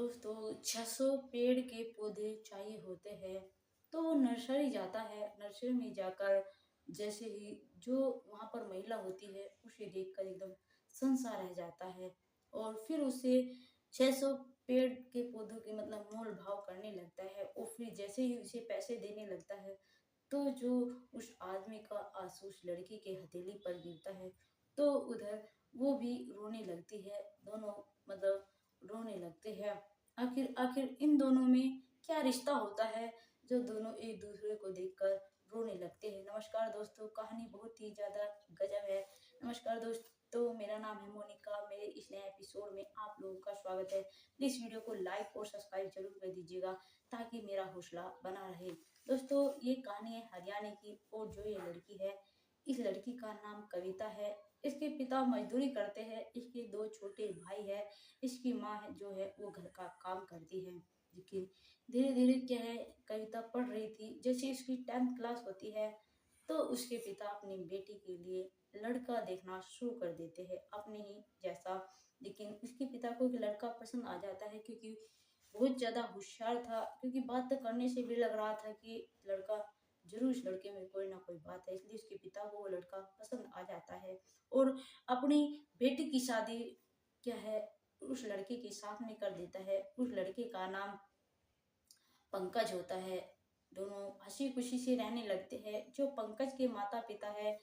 दोस्तों 600 पेड़ के पौधे चाहिए होते हैं। तो वो नर्सरी जाता है। नर्सरी में जाकर जैसे ही जो वहाँ पर महिला होती है उसे देखकर एकदम संसा रह जाता है और फिर उसे 600 पेड़ के पौधों के मतलब मोल भाव करने लगता है और फिर जैसे ही उसे पैसे देने लगता है तो जो उस आदमी का आंसू उस लड़की के हथेली पर गिरता है तो उधर वो भी रोने लगती है। दोनों मतलब रोने लगते हैं। आखिर आखिर इन दोनों में क्या रिश्ता होता है जो दोनों एक दूसरे को देखकर रोने लगते हैं। नमस्कार दोस्तों, कहानी बहुत ही ज़्यादा गजब है। नमस्कार दोस्तों, मेरा नाम है मोनिका। मेरे इस नए एपिसोड में आप लोगों का स्वागत है। प्लीज़ वीडियो को लाइक और सब्सक्राइब जरूर कर दीजिएगा ताकि मेरा हौसला बना रहे। दोस्तों, ये कहानी है हरियाणा की और जो ये लड़की है, इस लड़की का नाम कविता है। इसके पिता मजदूरी करते हैं। इसके दो छोटे भाई है। इसकी माँ है जो है वो घर का काम करती है। लेकिन धीरे धीरे क्या है, कविता पढ़ रही थी। जैसे इसकी 10th क्लास होती है तो उसके पिता अपनी बेटी के लिए लड़का देखना शुरू कर देते हैं अपने ही जैसा। लेकिन उसके पिता को एक लड़का पसंद आ जाता है क्योंकि बहुत ज़्यादा होशियार था। क्योंकि बात करने से भी लग रहा था कि लड़का जरूर, इस लड़के में कोई ना कोई बात है, इसलिए उसके पिता को वो लड़का पसंद आ जाता है और अपनी बेटी की शादी क्या है उस लड़के के साथ में कर देता है। उस लड़के का नाम पंकज होता है। दोनों हंसी खुशी से रहने लगते हैं। जो पंकज के माता पिता है,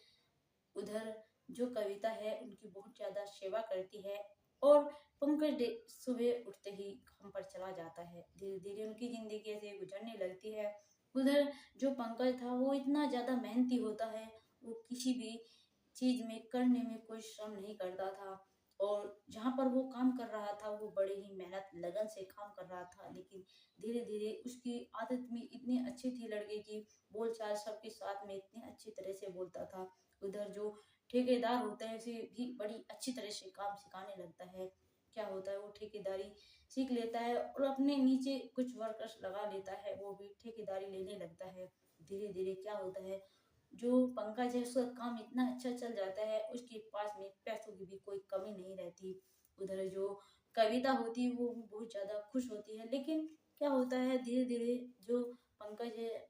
उधर जो कविता है उनकी बहुत ज्यादा सेवा करती है और पंकज सुबह उठते ही काम पर चला जाता है। धीरे धीरे उनकी जिंदगी ऐसे गुजरने लगती है। उधर जो पंकज था वो इतना ज्यादा मेहनती होता है। वो किसी भी चीज में करने में कोई श्रम नहीं करता था और जहाँ पर वो काम कर रहा था वो बड़े ही मेहनत लगन से काम कर रहा था। लेकिन धीरे धीरे उसकी आदत में इतनी अच्छी थी लड़के की, बोलचाल सबके साथ में इतनी अच्छी तरह से बोलता था। उधर जो ठेकेदार होता है उसे भी बड़ी अच्छी तरह से काम सिखाने लगता है। क्या होता है, वो ठेकेदारी सीख लेता है और अपने नीचे कुछ वर्कर्स लगा लेता है, वो भी ठेकेदारी लेने लगता है। धीरे धीरे क्या होता है, जो पंकज है उसका काम इतना अच्छा चल जाता है, उसके पास में पैसों की भी कोई कमी नहीं रहती। उधर जो कविता होती है वो भी बहुत ज्यादा खुश होती है। लेकिन क्या होता है, धीरे धीरे जो पंकज है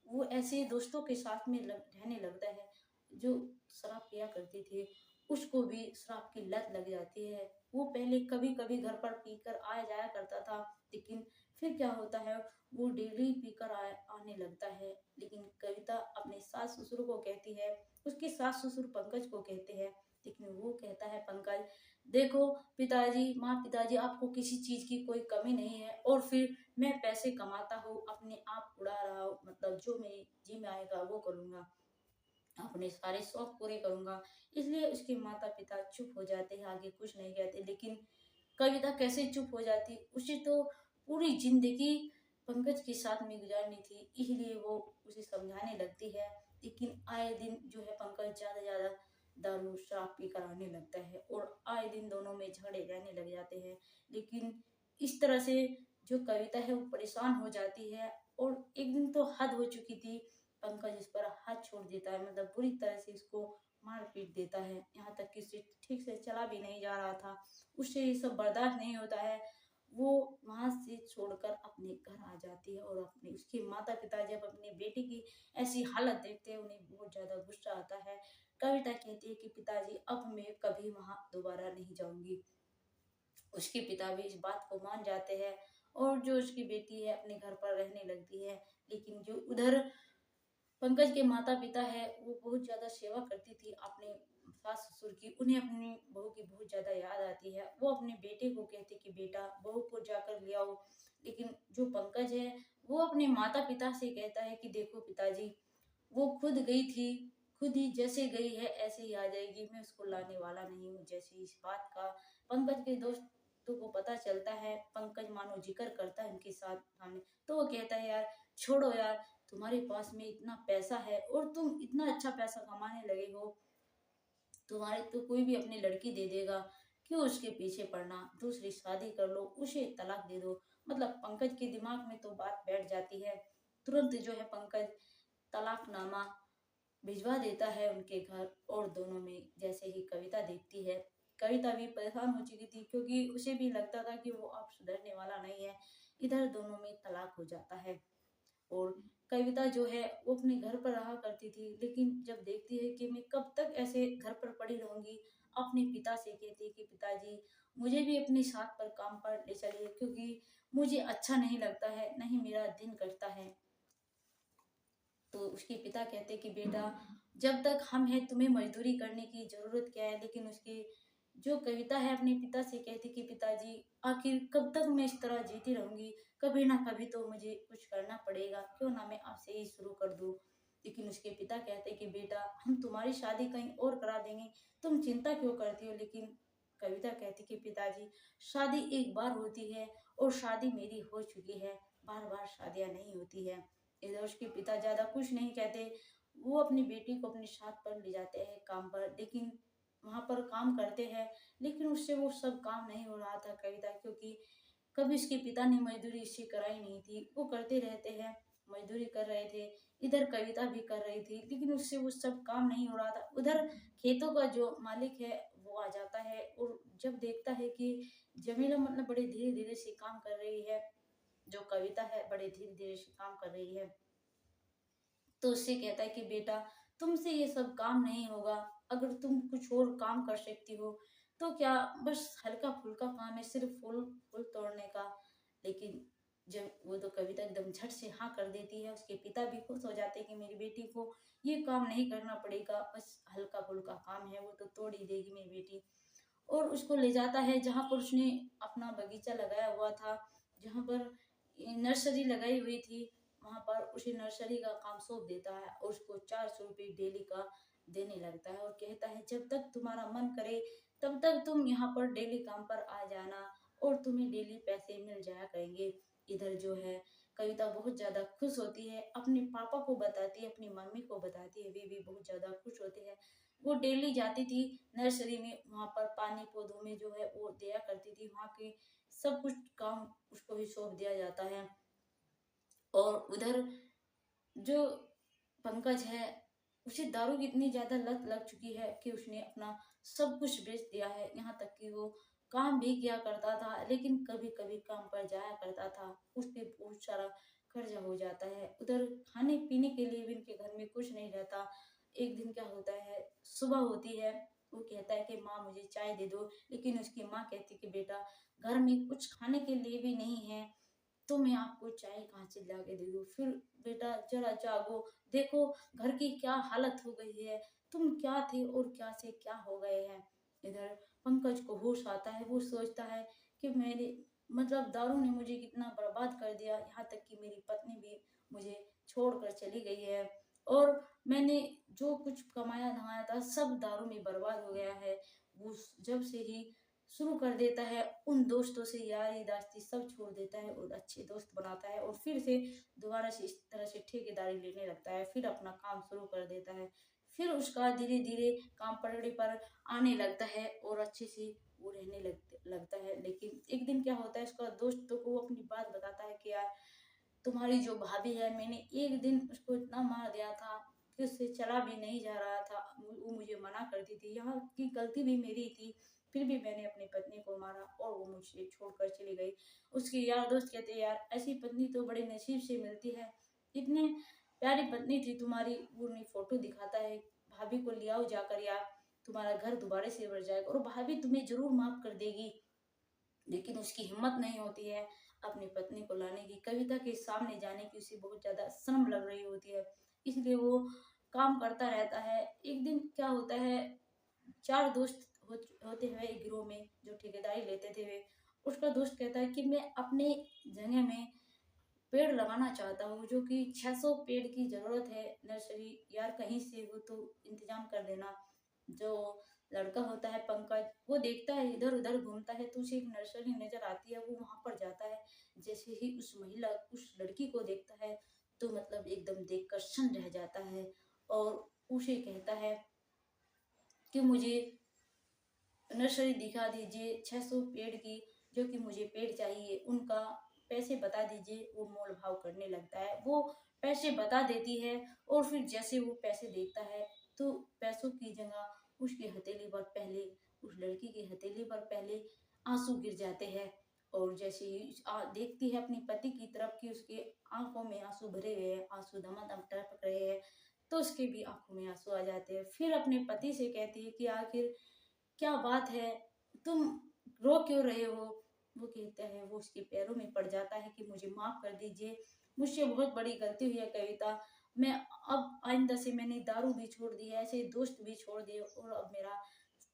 वो ऐसे दोस्तों के साथ में रहने लगता है जो शराब पिया करते थे। उसको भी शराब की लत लग जाती है। वो पहले कभी कभी घर पर पीकर आया जाया करता था, लेकिन फिर क्या होता है, वो डेली पीकर आने लगता है। लेकिन कविता अपने सास ससुर को कहती है, उसके सास ससुर पंकज को कहते हैं। लेकिन वो कहता है पंकज, देखो पिताजी, माँ पिताजी, आपको किसी चीज की कोई कमी नहीं है और फिर मैं पैसे कमाता हूँ, अपने आप उड़ा रहा हूँ, मतलब जो मेरी जी में आएगा वो करूंगा, अपने सारे शौक पूरे करूंगा। इसलिए उसके माता पिता चुप हो जाते हैं, आगे कुछ नहीं कहते। लेकिन कविता कैसे चुप हो जाती, उसे तो पूरी जिंदगी पंकज के साथ में गुजारनी थी, इसलिए वो उसे समझाने लगती है। लेकिन आए दिन जो है पंकज ज्यादा ज्यादा दारू शराब पी कर आने लगता है और आए दिन दोनों में झगड़े रहने लग जाते हैं। लेकिन इस तरह से जो कविता है वो परेशान हो जाती है और एक दिन तो हद हो चुकी थी। पंकज इस पर हाथ छोड़ देता है, मतलब बुरी तरह से इसको मार पीट देता है, यहाँ तक कि इसे ठीक से चला भी नहीं जा रहा था। उससे ये सब बर्दाश्त नहीं होता है। वो वहां से छोड़कर अपने घर आ जाती है और अपने उसके माता पिता जब अपनी बेटी की ऐसी हालत देखते हैं उन्हें बहुत ज्यादा गुस्सा आता है। कविता कहती है कि पिताजी अब मैं कभी वहां दोबारा नहीं जाऊंगी। उसके पिता भी इस बात को मान जाते हैं और जो उसकी बेटी है अपने घर पर रहने लगती है। लेकिन जो उधर पंकज के माता पिता है वो बहुत ज्यादा सेवा करती थी अपने सास ससुर की। उन्हें अपनी बहू की बहुत ज्यादा याद आती है। वो अपने बेटे को कहते कि बेटा बहू को जाकर ले आओ। लेकिन जो पंकज है वो अपने माता पिता से कहता है कि देखो पिताजी, वो खुद गई थी, खुद ही जैसे गई है ऐसे ही आ जाएगी, मैं उसको लाने वाला नहीं हूँ। जैसे इस बात का पंकज के दोस्तों को पता चलता है, पंकज मानो जिक्र करता है उनके साथ सामने, तो वो कहता है यार छोड़ो यार, तुम्हारे पास में इतना पैसा है और तुम इतना अच्छा पैसा कमाने लगे हो, तुम्हारे तो कोई भी अपनी लड़की दे देगा, क्यों उसके पीछे पड़ना, दूसरी शादी कर लो, उसे तलाक दे दो। मतलब पंकज के दिमाग में तो बात बैठ जाती है। तुरंत जो है पंकज तलाकनामा भिजवा देता है उनके घर और दोनों में जैसे ही कविता देखती है, कविता भी परेशान हो चुकी थी क्योंकि उसे भी लगता था कि वो अब सुधरने वाला नहीं है। इधर दोनों में तलाक हो जाता है। और कविता जो है वो अपने घर पर रहा करती थी, लेकिन जब देखती है कि मैं कब तक ऐसे घर पर पड़ी रहूंगी, अपने पिता से कहती है कि पिताजी मुझे भी अपने साथ पर काम पर ले चलिए, क्योंकि मुझे अच्छा नहीं लगता है, नहीं मेरा दिन कटता है। तो उसके पिता कहते कि बेटा जब तक हम हैं तुम्हें मजदूरी करने की जरूरत क्या है। लेकिन उसकी जो कविता है अपने पिता से कहती कि पिताजी आखिर कब तक मैं इस तरह जीती रहूंगी, कभी ना कभी तो मुझे कुछ करना पड़ेगा, क्यों ना मैं आपसे ही शुरू कर दूं। लेकिन उसके पिता कहते कि बेटा हम तुम्हारी शादी कहीं और करा देंगे, तुम चिंता क्यों करती हो। लेकिन कविता कहती कि पिताजी शादी एक बार होती है और शादी मेरी हो चुकी है, बार बार शादियां नहीं होती है। इधर उसके पिता ज्यादा कुछ नहीं कहते, वो अपनी बेटी को अपने साथ पर ले जाते हैं काम पर। लेकिन वहां पर काम करते हैं, लेकिन उससे वो सब काम नहीं हो रहा था कविता, क्योंकि कभी उसके पिता ने मजदूरी इससे कराई नहीं थी। वो करते रहते हैं, मजदूरी कर रहे थे, इधर कविता भी कर रही थी, लेकिन उससे वो सब काम नहीं हो रहा था। उधर खेतों का जो मालिक है वो आ जाता है और जब देखता है कि जमीला मतलब बड़े धीरे धीरे से काम कर रही है, जो कविता है बड़े धीरे धीरे से काम कर रही है, तो उससे कहता है कि बेटा तुमसे ये सब काम नहीं होगा, अगर तुम कुछ और काम कर सकती हो तो क्या, बस हल्का फुल्का काम है, सिर्फ फूल फूल तोड़ने का। लेकिन जब वो तो कविता एकदम झट से हाँ कर देती है, उसके पिता भी खुश हो जाते हैं कि मेरी बेटी को ये काम नहीं करना पड़ेगा, बस हल्का फुल्का काम है वो तो तोड़ ही देगी मेरी बेटी। और उसको ले जाता है जहाँ पर उसने अपना बगीचा लगाया हुआ था, जहाँ पर नर्सरी लगाई हुई थी, वहां पर उसे नर्सरी का काम सौंप देता है और उसको 400 रुपये डेली का देने लगता है और कहता है जब तक तुम्हारा मन करे तब तक तुम यहाँ पर डेली काम पर आ जाना और तुम्हें डेली पैसे मिल जाया करेंगे। इधर जो है कविता बहुत ज्यादा खुश होती है, अपने पापा को बताती है, अपनी मम्मी को बताती है, वे भी बहुत ज्यादा खुश होते हैं। वो डेली जाती थी नर्सरी में, वहां पर पानी पौधों में जो है वो दिया करती थी, वहां के सब कुछ काम उसको ही सौंप दिया जाता है। और उधर जो पंकज है उसे दारू की इतनी ज्यादा लत लग चुकी है कि उसने अपना सब कुछ बेच दिया है, यहाँ तक कि वो काम भी किया करता था, लेकिन कभी कभी काम पर जाया करता था, उस पे बहुत सारा कर्जा हो जाता है। उधर खाने पीने के लिए भी इनके घर में कुछ नहीं रहता। एक दिन क्या होता है, सुबह होती है, वो कहता है कि माँ मुझे चाय दे दो, लेकिन उसकी माँ कहती कि बेटा घर में कुछ खाने के लिए भी नहीं है, तो मैं आपको चाय कहाँ से ला के दे दूँ। फिर बेटा जरा जागो, देखो घर की क्या हालत हो गई है, तुम क्या थे और क्या से क्या हो गए हैं। इधर पंकज को होश आता है, वो सोचता है कि मेरे मतलब दारू ने मुझे कितना बर्बाद कर दिया, यहाँ तक कि मेरी पत्नी भी मुझे छोड़कर चली गई है और मैंने जो कुछ कमाया धमाया था सब दारू में बर्बाद हो गया है। वो जब से ही शुरू कर देता है उन दोस्तों से यारी दोस्ती सब छोड़ देता है और अच्छे दोस्त बनाता है और फिर से दोबारा से इस तरह से ठेकेदारी लेने लगता है, फिर अपना काम शुरू कर देता है। फिर उसका धीरे धीरे काम पटरी पर आने लगता है और अच्छे से वो रहने लगता है। लेकिन एक दिन क्या होता है, उसका दोस्त तो को वो अपनी बात बताता है कि यार तुम्हारी जो भाभी है मैंने एक दिन उसको इतना मार दिया था कि उससे चला भी नहीं जा रहा था, वो मुझे मना करती थी, यहाँ की गलती भी मेरी थी, फिर भी मैंने अपनी पत्नी को मारा और वो मुझसे छोड़कर चली गई। उसके यार दोस्त कहते हैं यार ऐसी पत्नी तो बड़े नसीब से मिलती है, इतनी प्यारी पत्नी थी तुम्हारी। वो उन्हें फोटो दिखाता है, भाभी को ले आओ जाकर यार, तुम्हारा घर दोबारा से भर जाएगा और भाभी तुम्हें जरूर माफ कर देगी। लेकिन उसकी हिम्मत नहीं होती है अपनी पत्नी को लाने की, कविता के सामने जाने की उसे बहुत ज्यादा शर्म लग रही होती है, इसलिए वो काम करता रहता है। एक दिन क्या होता है, चार दोस्त होते हुए एक गिरोह में जो ठेकेदारी लेते थे वे, उसका दोस्त कहता है कि मैं अपने जगह में पेड़ लगाना चाहता हूँ, जो कि 600 पेड़ की जरूरत है, नर्सरी यार कहीं से वो तो इंतजाम कर देना। जो लड़का होता है पंकज वो देखता है इधर उधर घूमता है तो उसे एक नर्सरी नजर आती है, वो वहां पर जाता है। जैसे ही उस महिला उस लड़की को देखता है तो मतलब एकदम देखकर शन रह जाता है और उसे कहता है कि मुझे नर्सरी दिखा दीजिए 600 पेड़ की, जो कि मुझे पेड़ चाहिए उनका पैसे बता दीजिए। वो मोल भाव करने लगता है, वो पैसे बता देती है और फिर जैसे वो पैसे देता है तो पैसों की जगह उसकी हथेली पर पहले, उस लड़की की हथेली पर पहले आंसू गिर जाते हैं और जैसे ही देखती है अपने पति की तरफ कि उसके आंखों में आंसू भरे हुए हैं, आंसू दमादम टपक रहे हैं, तो उसके भी आंखों में आंसू आ जाते हैं। फिर अपने पति से कहती है कि आखिर क्या बात है, तुम रो क्यों रहे हो? वो कहता है, वो उसके पैरों में पड़ जाता है कि मुझे माफ कर दीजिए, मुझसे बहुत बड़ी गलती हुई है कविता। मैं अब आइंदा से मैंने दारू भी छोड़ दी है, ऐसे दोस्त भी छोड़ दिए, और अब मेरा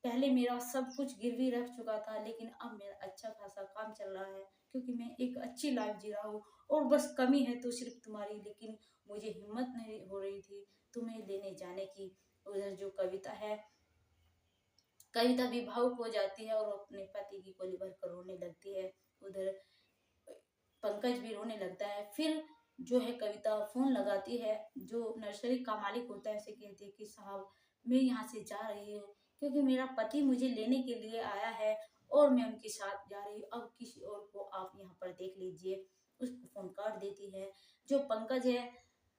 पहले मेरा सब कुछ गिरवी रख चुका था, लेकिन अब मेरा अच्छा खासा काम चल रहा है क्योंकि मैं एक अच्छी लाइफ जी रहा हूँ, और बस कमी है तो सिर्फ तुम्हारी, लेकिन मुझे हिम्मत नहीं हो रही थी तुम्हें लेने जाने की। उधर जो कविता है, कविता भी भावुक हो जाती है और अपने पति की गोली भरकर रोने लगती है। उधर पंकज भी रोने लगता है। फिर जो है कविता फोन लगाती है, जो नर्सरी का मालिक होता है उसे कहती है कि साहब, मैं यहाँ से जा रही हूँ क्योंकि मेरा पति मुझे लेने के लिए आया है और मैं उनके साथ जा रही हूँ, अब किसी और को आप यहाँ पर देख लीजिए। उसको फोन काट देती है। जो पंकज है,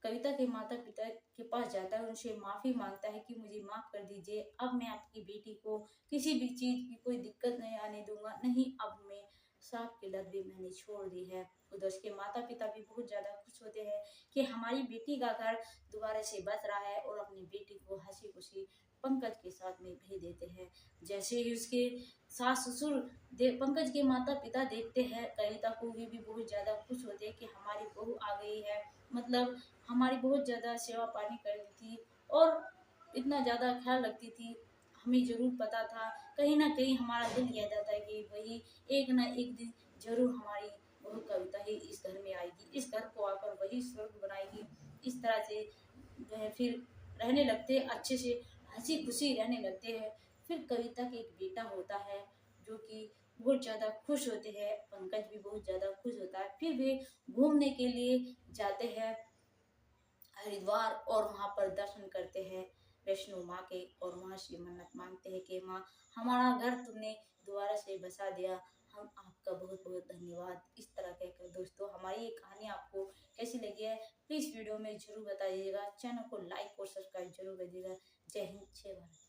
कविता के माता पिता के पास जाता है, उनसे माफी मांगता है कि मुझे माफ कर दीजिए, अब मैं आपकी बेटी को किसी भी चीज की कोई दिक्कत नहीं आने दूंगा, नहीं अब मैं सांप की लत भी मैंने छोड़ दी है। उधर उसके माता पिता भी बहुत ज्यादा खुश होते हैं कि हमारी बेटी का घर दोबारा से बच रहा है, और अपनी बेटी को हंसी खुशी पंकज के साथ में भेज देते हैं। जैसे ही उसके सास ससुर पंकज के माता पिता देखते हैं कविता को, भी बहुत ज्यादा खुश होते हैं कि हमारी बहू आ गई है, मतलब हमारी बहुत ज्यादा सेवा पानी करती थी और इतना ज्यादा ख्याल रखती थी, हमें जरूर पता था, कहीं ना कहीं हमारा दिल कह जाता है कि वही एक ना एक दिन जरूर हमारी बहू कविता ही इस घर में आएगी, इस घर को आकर वही स्वर्ग बनाएगी। इस तरह से जो है फिर रहने लगते हैं, अच्छे से हंसी खुशी रहने लगते हैं। फिर कविता के एक बेटा होता है जो कि बहुत ज्यादा खुश होते हैं, पंकज भी बहुत ज्यादा खुश होता है। फिर वे घूमने के लिए जाते हैं हरिद्वार, और वहां पर दर्शन करते हैं वैष्णो माँ के, और वहां से मन्नत मांगते हैं कि माँ, हमारा घर तुमने दोबारा से बसा दिया, हम आपका बहुत बहुत धन्यवाद। इस तरह कहकर दोस्तों हमारी ये कहानी आपको कैसी लगी है, प्लीज वीडियो में जरूर बताइएगा, चैनल को लाइक और सब्सक्राइब जरूर करिएगा। जय हिंद, जय भारत।